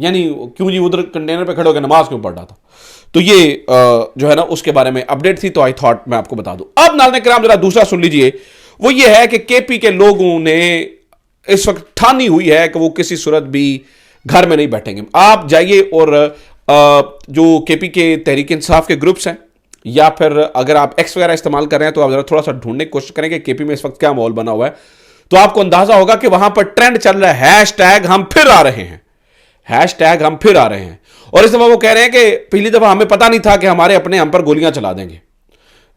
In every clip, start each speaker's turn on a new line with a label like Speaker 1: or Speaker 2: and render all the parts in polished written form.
Speaker 1: یعنی کیوں جی ادھر کنٹینر پہ کھڑے ہو کے نماز کیوں پڑھ رہا تھا. تو یہ جو ہے نا اس کے بارے میں اپڈیٹ تھی, تو آئی تھاٹ میں آپ کو بتا دوں. اب ناظرین کرام ذرا دوسرا سن لیجئے, وہ یہ ہے کہ کے پی کے لوگوں نے اس وقت ٹھانی ہوئی ہے کہ وہ کسی صورت بھی گھر میں نہیں بیٹھیں گے. آپ جائیے اور جو کے پی کے تحریک انصاف کے گروپس ہیں, یا پھر اگر آپ ایکس وغیرہ استعمال کر رہے ہیں تو آپ ذرا تھوڑا سا ڈھونڈنے کی کوشش کریں کہ کے پی میں اس وقت کیا ماحول بنا ہوا ہے, تو آپ کو اندازہ ہوگا کہ وہاں پر ٹرینڈ چل رہا ہے ہیش ٹیگ ہم پھر آ رہے ہیں, ہیش ٹیگ ہم پھر آ رہے ہیں. اور اس دفعہ وہ کہہ رہے ہیں کہ پہلی دفعہ ہمیں پتہ نہیں تھا کہ ہمارے اپنے ہم پر گولیاں چلا دیں گے.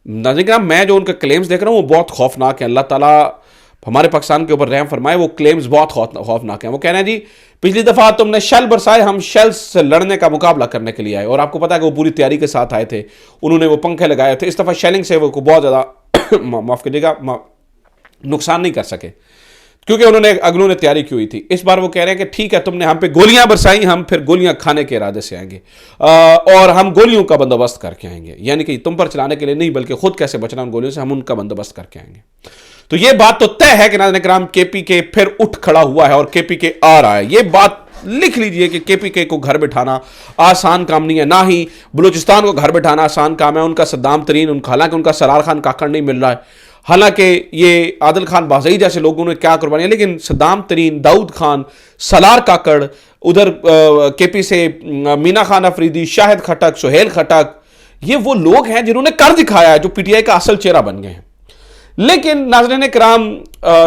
Speaker 1: ناظرین کرام میں جو ان کے کلیمز دیکھ رہا ہوں وہ بہت خوفناک ہیں. اللہ تعالیٰ ہمارے پاکستان کے اوپر رحم فرمائے. وہ کلیمز بہت خوفناک ہیں. وہ کہہ رہے ہیں جی پچھلی دفعہ تم نے شیل برسائے, ہم شیل سے لڑنے کا مقابلہ کرنے کے لیے آئے. اور آپ کو پتا ہے کہ وہ پوری تیاری کے ساتھ آئے تھے, انہوں نے وہ پنکھے لگائے تھے. اس دفعہ شیلنگ سے وہ بہت زیادہ معاف کیجیے گا نقصان نہیں کر سکے کیونکہ اگلوں نے تیاری کی ہوئی تھی. اس بار وہ کہہ رہے ہیں کہ ٹھیک ہے تم نے ہم پہ گولیاں برسائی, ہم پھر گولیاں کھانے کے ارادے سے آئیں گے اور ہم گولیوں کا بندوبست کر کے آئیں گے. یعنی کہ تم پر چلانے کے لیے نہیں بلکہ خود کیسے بچنا ان گولیوں سے, ہم ان کا بندوبست کر کے آئیں گے. تو یہ بات تو طے ہے کہ ناظرین کرام کے پی کے پھر اٹھ کھڑا ہوا ہے اور کے پی کے آ رہا ہے. یہ بات لکھ لیجئے کہ کے پی کے کو گھر بٹھانا آسان کام نہیں ہے, نہ ہی بلوچستان کو گھر بٹھانا آسان کام ہے. ان کا صدام ترین حالانکہ ان کا سرار خان کاکڑ نہیں مل رہا ہے, حالانکہ یہ عادل خان بازئی جیسے لوگوں نے کیا قربانی ہے, لیکن صدام ترین, داؤد خان, سالار کاکڑ, ادھر کے پی سے مینا خان افریدی, شاہد خٹک, سہیل خٹک, یہ وہ لوگ ہیں جنہوں نے کر دکھایا ہے, جو پی ٹی آئی کا اصل چہرہ بن گئے ہیں. لیکن ناظرین کرام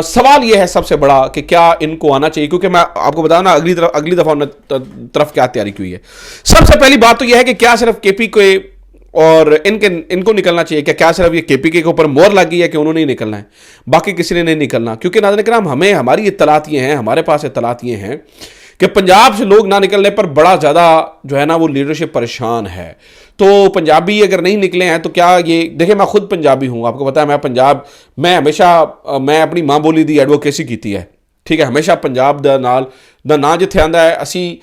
Speaker 1: سوال یہ ہے سب سے بڑا کہ کیا ان کو آنا چاہیے, کیونکہ میں آپ کو بتاؤں نا اگلی دفعہ طرف کیا تیاری کی ہوئی ہے. سب سے پہلی بات تو یہ ہے کہ کیا صرف کے پی کے اور ان کو نکلنا چاہیے, کیا صرف یہ کے پی کے اوپر مور لگی ہے کہ انہوں نے ہی نکلنا ہے, باقی کسی نے نہیں نکلنا. کیونکہ ناظرین کرام ہماری اطلاعات یہ ہیں, ہمارے پاس اطلاعات یہ ہیں کہ پنجاب سے لوگ نہ نکلنے پر بڑا زیادہ جو ہے نا وہ لیڈرشپ پریشان ہے. تو پنجابی اگر نہیں نکلے ہیں تو کیا یہ دیکھیں, میں خود پنجابی ہوں, آپ کو پتا ہے میں ہمیشہ میں اپنی ماں بولی دی ایڈوکیسی کیتی ہے, ٹھیک ہے, ہمیشہ پنجاب دا نا جتھے آندا ہے اسی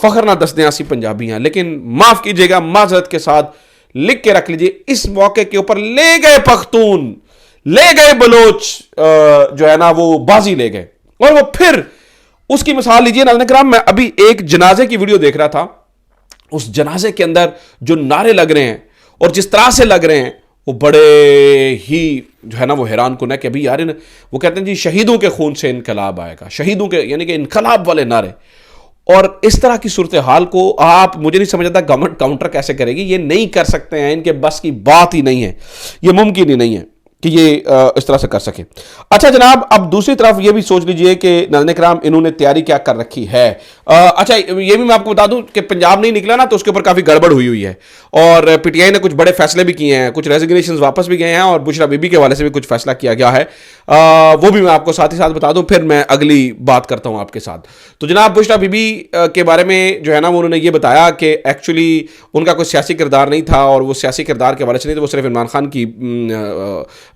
Speaker 1: فخر نہ دستے ہیں اسی پنجابی ہیں. لیکن معاف کیجیے گا, معذرت کے ساتھ لکھ کے رکھ لیجیے, اس موقع کے اوپر لے گئے پختون, لے گئے بلوچ, جو ہے نا وہ بازی لے گئے. اور وہ پھر اس کی مثال لیجیے ناظرین کرام, میں ابھی ایک جنازے کی ویڈیو دیکھ رہا تھا, اس جنازے کے اندر جو نعرے لگ رہے ہیں اور جس طرح سے لگ رہے ہیں وہ بڑے ہی جو ہے نا وہ حیران کن ہے کہ ابھی یار وہ کہتے ہیں جی شہیدوں کے خون سے انقلاب آئے گا, شہیدوں کے یعنی کہ انقلاب والے نعرے. اور اس طرح کی صورتحال کو آپ مجھے نہیں سمجھ آتا گورنمنٹ کاؤنٹر کیسے کرے گی. یہ نہیں کر سکتے ہیں, ان کے بس کی بات ہی نہیں ہے, یہ ممکن ہی نہیں ہے کہ یہ اس طرح سے کر سکے. اچھا جناب, اب دوسری طرف یہ بھی سوچ لیجئے کہ ناظرین کرام انہوں نے تیاری کیا کر رکھی ہے. اچھا یہ بھی میں آپ کو بتا دوں کہ پنجاب نہیں نکلا نا تو اس کے اوپر کافی گڑبڑ ہوئی ہے, اور پی ٹی آئی نے کچھ بڑے فیصلے بھی کیے ہیں, کچھ ریزگنیشنز واپس بھی گئے ہیں, اور بشرا بی بی کے حوالے سے بھی کچھ فیصلہ کیا گیا ہے, وہ بھی میں آپ کو ساتھ ہی ساتھ بتا دوں, پھر میں اگلی بات کرتا ہوں آپ کے ساتھ. تو جناب بشرا بی بی کے بارے میں جو ہے نا انہوں نے یہ بتایا کہ ایکچولی ان کا کوئی سیاسی کردار نہیں تھا, اور وہ سیاسی کردار کے حوالے سے نہیں تھا, وہ صرف عمران خان کی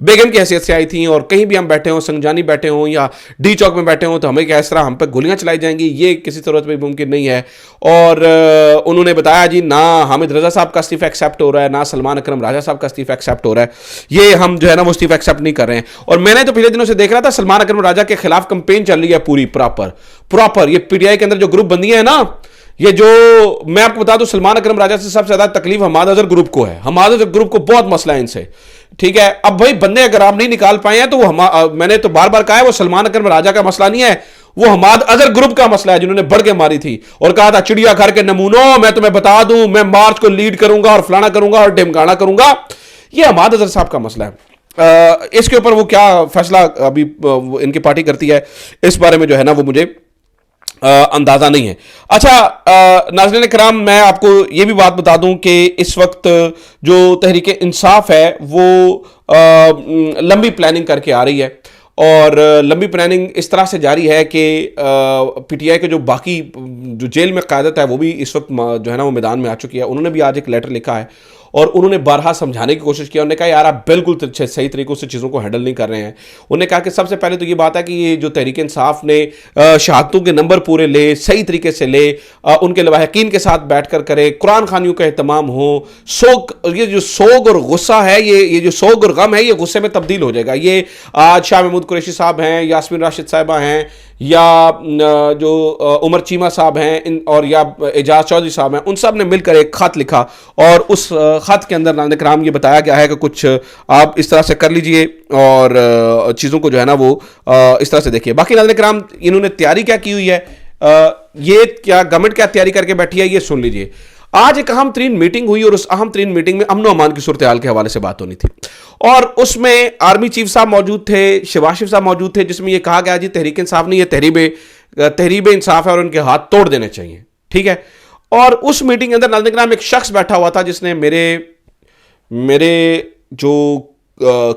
Speaker 1: بیگم کی حیثیت سے آئی تھیں. اور کہیں بھی ہم بیٹھے ہوں, سنگجانی بیٹھے ہوں یا ڈی چوک میں بیٹھے ہوں, تو ہمیں کیا اس طرح ہم پہ گولیاں چلائی جائیں گی, یہ کسی صورت میں ممکن نہیں ہے. اور انہوں نے بتایا جی نہ حامد رضا صاحب کا استعفی ایکسیپٹ ہو رہا ہے, نہ سلمان اکرم راجہ صاحب کا استعفی ایکسیپٹ ہو رہا ہے, یہ ہم جو ہے نا وہ استعفی ایکسیپٹ نہیں کر رہے ہیں. اور میں نے تو پچھلے دنوں سے دیکھ رہا تھا سلمان اکرم راجہ کے خلاف کمپین چل رہی ہے پوری پراپر. یہ پی ٹی آئی کے اندر جو گروپ بندیاں ہیں نا, یہ جو میں آپ کو بتا دوں سلمان اکرم راجہ سے سب سے زیادہ تکلیف حماد اظہر گروپ کو ہے. حماد اظہر گروپ کو بہت مسئلہ ہے ان سے, ٹھیک ہے. اب بھائی بندے اگر آپ نہیں نکال پائے ہیں تو وہ میں نے تو بار بار کہا ہے وہ سلمان اکرم راجہ کا مسئلہ نہیں ہے, وہ حماد اظہر گروپ کا مسئلہ ہے, جنہوں نے بڑھ کے ماری تھی اور کہا تھا چڑیا گھر کے نمونوں میں تمہیں بتا دوں میں مارچ کو لیڈ کروں گا اور فلانا کروں گا اور ڈھمکانا کروں گا. یہ حماد اظہر صاحب کا مسئلہ ہے. اس کے اوپر وہ کیا فیصلہ ابھی ان کی پارٹی کرتی ہے اس بارے میں جو ہے نا وہ مجھے اندازہ نہیں ہے. اچھا ناظرین کرام, میں آپ کو یہ بھی بات بتا دوں کہ اس وقت جو تحریک انصاف ہے وہ لمبی پلاننگ کر کے آ رہی ہے, اور لمبی پلاننگ اس طرح سے جاری ہے کہ پی ٹی آئی کے جو باقی جو جیل میں قیادت ہے وہ بھی اس وقت جو ہے نا وہ میدان میں آ چکی ہے. انہوں نے بھی آج ایک لیٹر لکھا ہے اور انہوں نے بارہا سمجھانے کی کوشش کیا. انہوں نے کہا یار آپ بالکل صحیح طریقوں سے چیزوں کو ہینڈل نہیں کر رہے ہیں. انہوں نے کہا کہ سب سے پہلے تو یہ بات ہے کہ یہ جو تحریک انصاف نے شہادتوں کے نمبر پورے لے, صحیح طریقے سے لے, ان کے لواحقین کے ساتھ بیٹھ کر کرے, قرآن خوانیوں کا اہتمام ہو. یہ جو سوگ اور غصہ ہے, یہ جو سوگ اور غم ہے یہ غصے میں تبدیل ہو جائے گا. یہ آج شاہ محمود قریشی صاحب ہیں, یاسمین راشد صاحبہ ہیں, یا جو عمر چیمہ صاحب ہیں اور یا اعجاز چودھری صاحب ہیں, ان سب نے مل کر ایک خط لکھا اور اس خط کے اندر ناظرین کرام یہ بتایا گیا ہے کہ کچھ آپ اس طرح سے کر لیجئے اور چیزوں کو جو ہے نا وہ اس طرح سے دیکھیے. باقی ناظرین کرام انہوں نے تیاری کیا کی ہوئی ہے, یہ کیا گورنمنٹ کیا تیاری کر کے بیٹھی ہے, یہ سن لیجئے. آج ایک اہم ترین میٹنگ ہوئی اور اس اہم ترین میٹنگ میں امن و امان کی صورتحال کے حوالے سے بات ہونی تھی, اور اس میں آرمی چیف صاحب موجود تھے, شہباز شریف صاحب موجود تھے, جس میں یہ کہا گیا جی تحریک انصاف نہیں, یہ تحریب انصاف ہے اور ان کے ہاتھ توڑ دینے چاہیے. ٹھیک ہے. اور اس میٹنگ کے اندر ناظرین کرام ایک شخص بیٹھا ہوا تھا جس نے میرے جو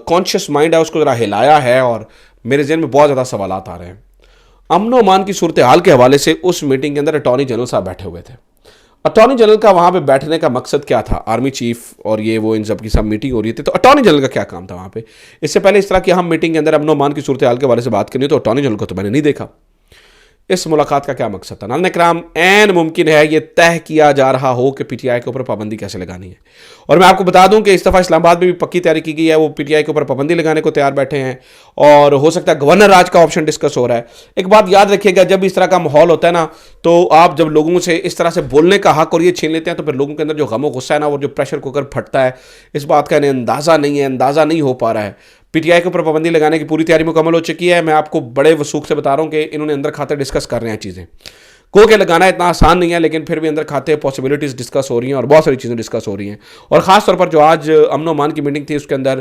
Speaker 1: کانشیس مائنڈ ہے اس کو ذرا ہلایا ہے, اور میرے ذہن میں بہت زیادہ سوالات آ رہے ہیں. امن و امان کی صورتحال کے حوالے سے اس میٹنگ کے اندر اٹارنی جنرل صاحب بیٹھے ہوئے تھے. اٹارنی جنرل کا وہاں پہ بیٹھنے کا مقصد کیا تھا؟ آرمی چیف اور یہ وہ ان سب کی سب میٹنگ ہو رہی تھی, تو اٹارنی جنرل کا کیا کام تھا وہاں پہ؟ اس سے پہلے اس طرح کی اہم میٹنگ کے اندر امن و امان کی صورتحال کے حوالے سے بات کرنی, تو اٹارنی جنرل کو تو میں نے نہیں دیکھا. اس ملاقات کا کیا مقصد تھا؟ ناظرین کرام عین ممکن ہے یہ طے کیا جا رہا ہو کہ پی ٹی آئی کے اوپر پابندی کیسے لگانی ہے. اور میں آپ کو بتا دوں کہ اس دفعہ اسلام آباد میں بھی پکی تیاری کی گئی ہے, وہ پی ٹی آئی کے اوپر پابندی لگانے کو تیار بیٹھے ہیں, اور ہو سکتا ہے گورنر راج کا آپشن ڈسکس ہو رہا ہے. ایک بات یاد رکھیے گا, جب اس طرح کا ماحول ہوتا ہے نا, تو آپ جب لوگوں سے اس طرح سے بولنے کا حق اور یہ چھین لیتے ہیں, تو پھر لوگوں کے اندر جو غم و غصہ ہے نا, وہ جو پریشر کوکر پھٹتا ہے, اس بات کا انہیں اندازہ نہیں ہو پا رہا ہے. پی ٹی آئی کے اوپر پابندی لگانے کی پوری تیاری مکمل ہو چکی ہے. میں آپ کو بڑے وثوق سے بتا رہا ہوں کہ انہوں نے اندر کھاتے ڈسکس کر رہے ہیں چیزیں کو کہ لگانا اتنا آسان نہیں ہے, لیکن پھر بھی اندر کھاتے پاسبلٹیز ڈسکس ہو رہی ہیں اور بہت ساری چیزیں ڈسکس ہو رہی ہیں. اور خاص طور پر جو آج امن و امان کی میٹنگ تھی, اس کے اندر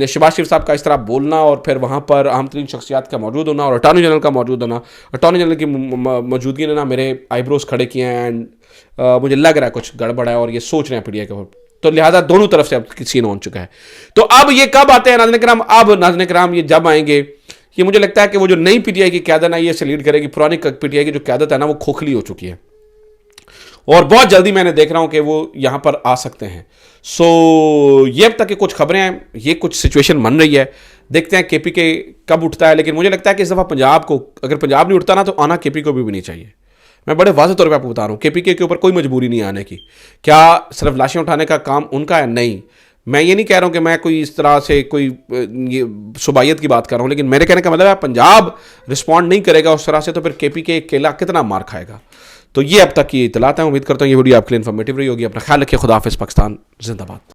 Speaker 1: شہباز شریف صاحب کا اس طرح بولنا, اور پھر وہاں پر اہم ترین شخصیات کا موجود ہونا, اور اٹارنی جنرل کا موجود ہونا. اٹارنی جنرل کی موجودگی نے نا میرے آئی بروز کھڑے کیے ہیں, اینڈ مجھے لگ رہا ہے کچھ گڑبڑ ہے اور یہ سوچ رہے ہیں پی ٹی آئی کے اوپر, تو لہٰذا دونوں طرف سے اب سین ہو چکا ہے. تو اب یہ کب آتے ہیں ناظرین کرام؟ اب ناظرین کرام یہ جب آئیں گے, یہ مجھے لگتا ہے کہ وہ جو نئی پی ٹی آئی کی قیادت ہے یہ سے لیڈ کرے گی. پرانی پی ٹی آئی کی جو قیادت ہے نا وہ کھوکھلی ہو چکی ہے, اور بہت جلدی میں نے دیکھ رہا ہوں کہ وہ یہاں پر آ سکتے ہیں. سو یہ اب تک کہ کچھ خبریں ہیں, یہ کچھ سچویشن بن رہی ہے, دیکھتے ہیں کے پی کے کب اٹھتا ہے. لیکن مجھے لگتا ہے کہ اس دفعہ پنجاب کو, اگر پنجاب نہیں اٹھتا نا, تو آنا کے پی کو بھی نہیں چاہیے. میں بڑے واضح طور پہ آپ کو بتا رہا ہوں, کے پی کے اوپر کوئی مجبوری نہیں آنے کی. کیا صرف لاشیں اٹھانے کا کام ان کا ہے؟ نہیں. میں یہ نہیں کہہ رہا ہوں کہ میں کوئی اس طرح سے کوئی صوبائیت کی بات کر رہا ہوں, لیکن میرے کہنے کا مطلب ہے پنجاب رسپونڈ نہیں کرے گا اس طرح سے, تو پھر کے پی کے اکیلا کتنا مار کھائے گا. تو یہ اب تک کی اطلاعات ہیں. امید کرتا ہوں یہ ویڈیو آپ کے لیے انفارمیٹیو رہی ہوگی. اپنا خیال رکھیے. خدا حافظ. پاکستان زندہ باد.